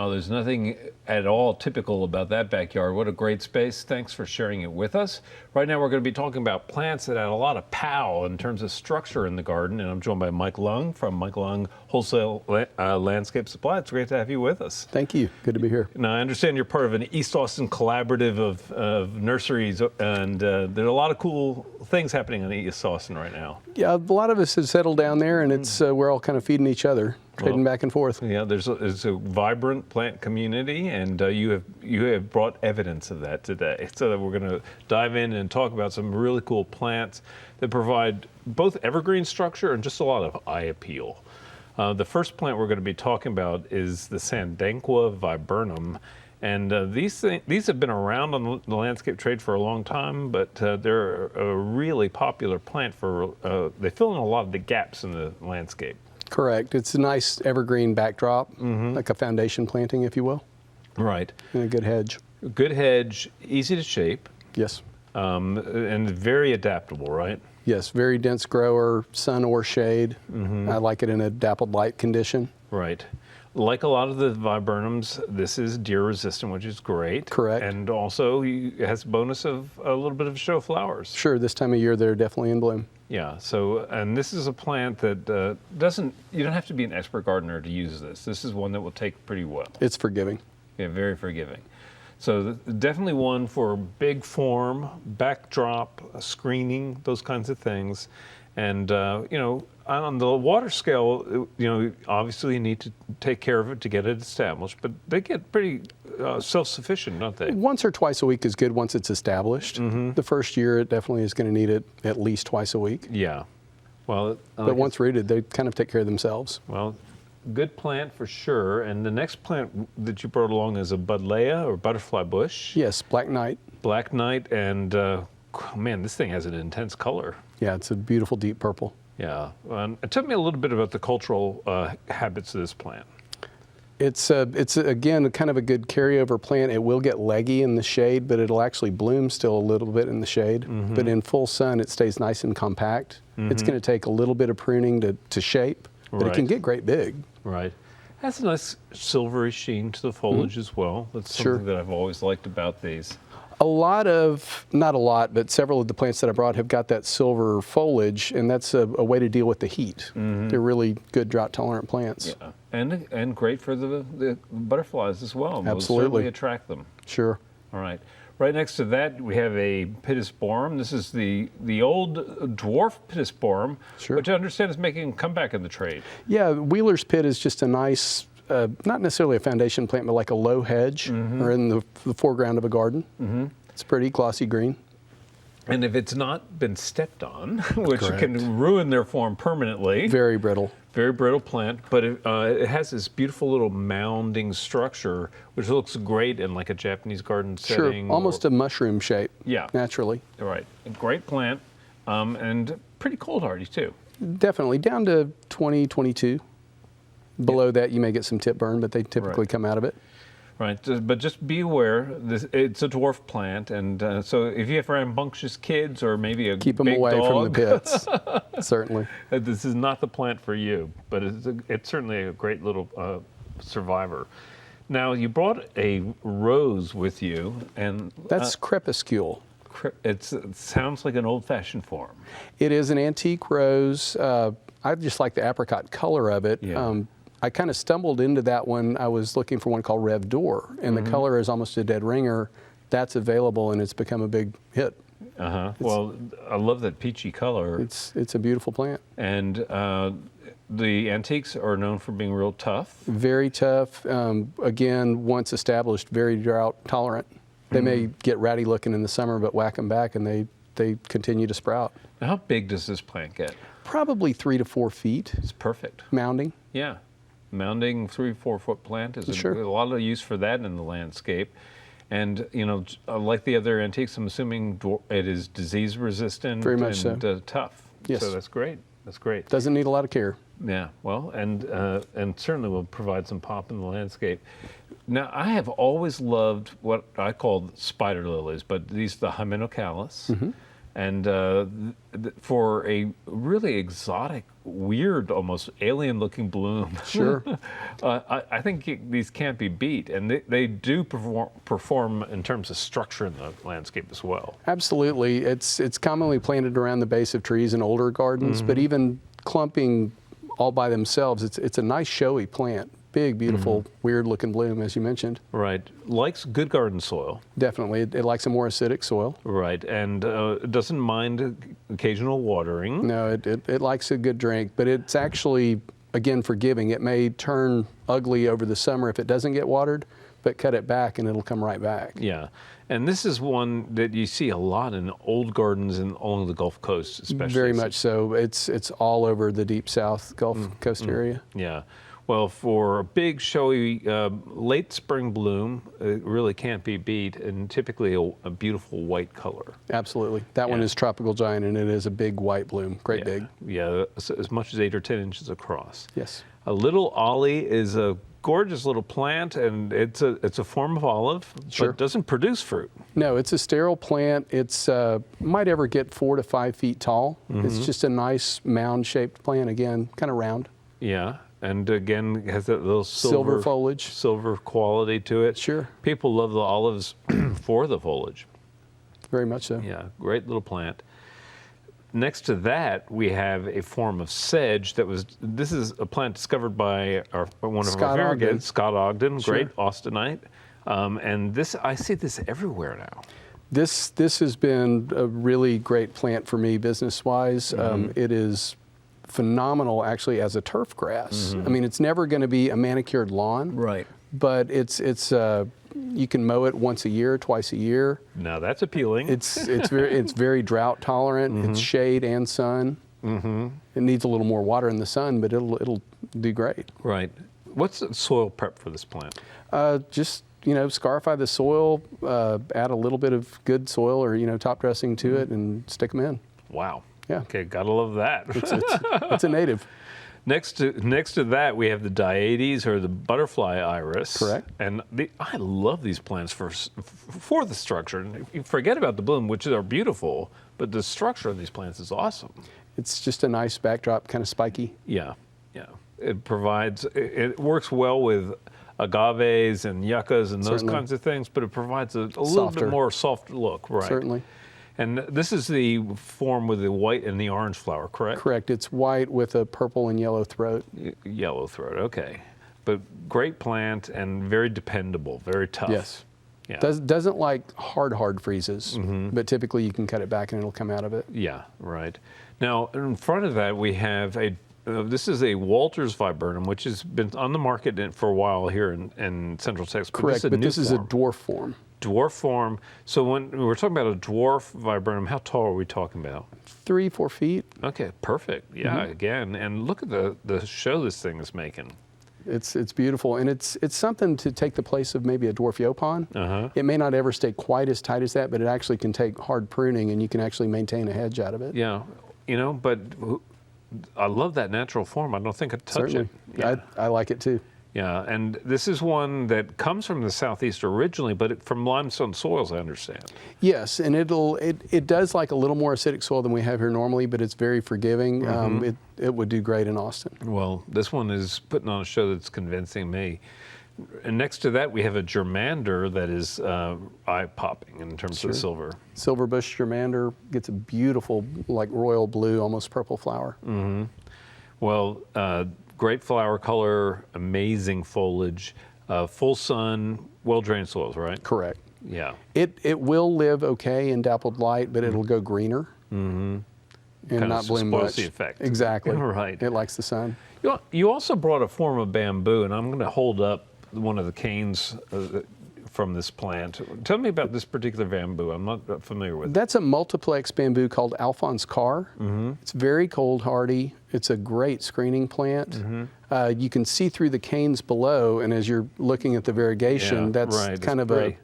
Oh, there's nothing at all typical about that backyard. What a great space. Thanks for sharing it with us. Right now, we're going to be talking about plants that add a lot of pow in terms of structure in the garden. And I'm joined by Mike Lung from Mike Lung Wholesale Landscape Supply. It's great to have you with us. Thank you. Good to be here. Now, I understand you're part of an East Austin collaborative of nurseries, and there are a lot of cool things happening in East Austin right now. Yeah, a lot of us have settled down there, and it's we're all kind of feeding each other, trading back and forth. Yeah, there's a vibrant plant community, and you have brought evidence of that today. So we're going to dive in and talk about some really cool plants that provide both evergreen structure and just a lot of eye appeal. The first plant we're going to be talking about is the Sandanqua viburnum. And these have been around on the landscape trade for a long time, but they're a really popular plant for, they fill in a lot of the gaps in the landscape. Correct. It's a nice evergreen backdrop, like a foundation planting, if you will. Right. And a good hedge. Good hedge, easy to shape, Yes. and very adaptable, right? Yes, very dense grower, sun or shade. I like it in a dappled light condition. Right. Like a lot of the viburnums, this is deer resistant, which is great. Correct. And also it has a bonus of a little bit of show flowers. Sure, this time of year they're definitely in bloom. Yeah, so, and this is a plant that you don't have to be an expert gardener to use this. This is one that will take pretty well. It's forgiving. Yeah, very forgiving. So definitely one for big form, backdrop, screening, those kinds of things. And, you know, on the water scale, you know, obviously you need to take care of it to get it established, but they get pretty self-sufficient, don't they? Once or twice a week is good once it's established. The first year it definitely is going to need it at least twice a week. Yeah. Well, But once rooted, they kind of take care of themselves. well, good plant for sure. And the next plant that you brought along is a buddleia or butterfly bush. Yes, Black Knight. Black Knight, and man, this thing has an intense color. Yeah, it's a beautiful deep purple. Yeah. Tell me a little bit about the cultural habits of this plant. It's again kind of a good carryover plant. It will get leggy in the shade, but it'll actually bloom still a little bit in the shade. But in full sun, it stays nice and compact. It's going to take a little bit of pruning to shape, but it can get great big. Right. Has a nice silvery sheen to the foliage as well. That's something that I've always liked about these. A lot of, not a lot, but several of the plants that I brought have got that silver foliage, and that's a way to deal with the heat. They're really good drought-tolerant plants. Yeah. And great for the butterflies as well. Absolutely. Will certainly attract them. Sure. All right. Right next to that, we have a pittosporum. This is the old dwarf pittosporum, which I understand is making a comeback in the trade. Yeah, Wheeler's Pit is just a nice, not necessarily a foundation plant, but like a low hedge or in the foreground of a garden. It's pretty glossy green. And if it's not been stepped on, which can ruin their form permanently. Very brittle. Very brittle plant, but it has this beautiful little mounding structure, which looks great in like a Japanese garden setting. Sure, almost a mushroom shape. Yeah. Naturally. Right. A great plant, and pretty cold hardy too. Definitely, down to 20, 22. Below that, you may get some tip burn, but they typically come out of it. Right, but just be aware, it's a dwarf plant, and so if you have rambunctious kids or maybe a keep them big away dog, from the pits. Certainly. This is not the plant for you, but it's certainly a great little survivor. Now, you brought a rose with you, and that's crepuscule. It sounds like an old-fashioned form. It is an antique rose. I just like the apricot color of it. Yeah. I kind of stumbled into that one. I was looking for one called Rev D'Or, and the color is almost a dead ringer. That's available, and it's become a big hit. Well, I love that peachy color. It's a beautiful plant. And the antiques are known for being real tough. Very tough. Again, once established, very drought tolerant. They may get ratty looking in the summer, but whack them back, and they continue to sprout. Now, how big does this plant get? Probably 3 to 4 feet. It's perfect. Mounding. Yeah. Mounding 3-4 foot plant is a lot of use for that in the landscape. And, you know, like the other antiques, I'm assuming it is disease resistant. Very much and so. Tough. Yes. So that's great. That's great. Doesn't need a lot of care. Yeah. Well, and certainly will provide some pop in the landscape. Now, I have always loved what I call spider lilies, but these are the Hymenocallis. And for a really exotic, weird, almost alien-looking bloom, Sure. I think these can't be beat. And they do perform in terms of structure in the landscape as well. Absolutely. It's commonly planted around the base of trees in older gardens, but even clumping all by themselves, it's a nice showy plant. Big, beautiful, weird-looking bloom, as you mentioned. Right. Likes good garden soil. Definitely. It likes a more acidic soil. Right. And doesn't mind occasional watering. No, it likes a good drink, but it's actually, again, forgiving. It may turn ugly over the summer if it doesn't get watered, but cut it back and it'll come right back. Yeah. And this is one that you see a lot in old gardens and along the Gulf Coast, especially. Very much so. It's all over the deep South Gulf Coast area. Yeah. Well, for a big, showy, late spring bloom, it really can't be beat, and typically a beautiful white color. Absolutely. That one Yeah. is Tropical Giant, and it is a big white bloom. Great big. Yeah, as much as 8 or 10 inches across. Yes. A little ollie is a gorgeous little plant, and it's a form of olive, Sure. but doesn't produce fruit. No, it's a sterile plant. It's might ever get 4 to 5 feet tall. It's just a nice mound-shaped plant, again, kind of round. Yeah, and again, has that little Silver foliage. silver quality to it. Sure. People love the olives for the foliage. Very much so. Yeah, great little plant. Next to that, we have a form of sedge this is a plant discovered by one of Scott our very Ogden. good, Scott Ogden, Sure. great Austinite. And I see this everywhere now. This has been a really great plant for me business-wise. It is phenomenal, actually, as a turf grass. I mean, it's never going to be a manicured lawn, Right. but it's you can mow it once a year, twice a year. Now that's appealing. It's very drought tolerant. It's shade and sun. It needs a little more water in the sun, but it'll do great. Right. What's the soil prep for this plant? Just scarify the soil, add a little bit of good soil or top dressing to it, and stick them in. Wow. Yeah. Okay, gotta love that. It's a native. Next to that, we have the Diades, or the butterfly iris. Correct. And I love these plants for the structure. And you forget about the bloom, which are beautiful, but the structure of these plants is awesome. It's just a nice backdrop, kind of spiky. Yeah, yeah. It works well with agaves and yuccas and those Certainly. kinds of things, but it provides a little Softer. bit more soft look, right? Certainly. And this is the form with the white and the orange flower, correct? Correct. It's white with a purple and yellow throat. Yellow throat, okay. But great plant and very dependable, very tough. Yes. Yeah. Doesn't like hard freezes, but typically you can cut it back and it'll come out of it. Yeah, right. Now, in front of that, we have this is a Walters viburnum, which has been on the market for a while here in Central Texas. Correct, but this is a dwarf form. dwarf form. So when we're talking about a dwarf viburnum, how tall are we talking about? 3-4 feet. Okay, perfect. Yeah, again, and look at the show this thing is making. It's beautiful, and it's something to take the place of maybe a dwarf yopon. It may not ever stay quite as tight as that, but it actually can take hard pruning, and you can actually maintain a hedge out of it. Yeah, but I love that natural form. I don't think I'd touch Certainly. it. Yeah. I like it too. Yeah, and this is one that comes from the southeast originally, but from limestone soils, I understand. Yes, and it does like a little more acidic soil than we have here normally, but it's very forgiving. It would do great in Austin. Well, this one is putting on a show that's convincing me. And next to that, we have a germander that is eye-popping in terms of silver. Silver bush germander gets a beautiful, like royal blue, almost purple flower. Well, great flower color, amazing foliage, full sun, well-drained soils, right? Correct. Yeah. It will live okay in dappled light, but it'll go greener and Kinda not bloom spoils much. the effect. Exactly. Right. It likes the sun. You also brought a form of bamboo, and I'm going to hold up one of the canes from this plant. Tell me about this particular bamboo. I'm not familiar with it. That's a multiplex bamboo called Alphonse Carr. It's very cold hardy. It's a great screening plant. You can see through the canes below, and as you're looking at the variegation, Yeah, that's right. kind It's of great.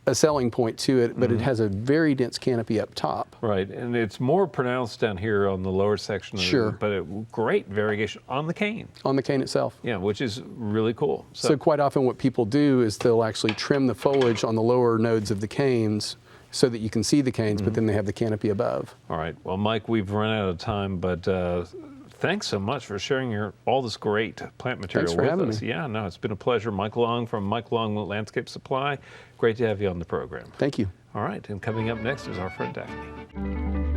a selling point to it, but it has a very dense canopy up top. Right, and it's more pronounced down here on the lower section. Sure. But great variegation on the cane. On the cane itself. Yeah, which is really cool. So quite often what people do is they'll actually trim the foliage on the lower nodes of the canes so that you can see the canes, but then they have the canopy above. All right. Well, Mike, we've run out of time, but thanks so much for sharing all this great plant material Thanks for with having us. me. Yeah, no, it's been a pleasure. Mike Long from Mike Long Landscape Supply. Great to have you on the program. Thank you. All right. And coming up next is our friend Daphne.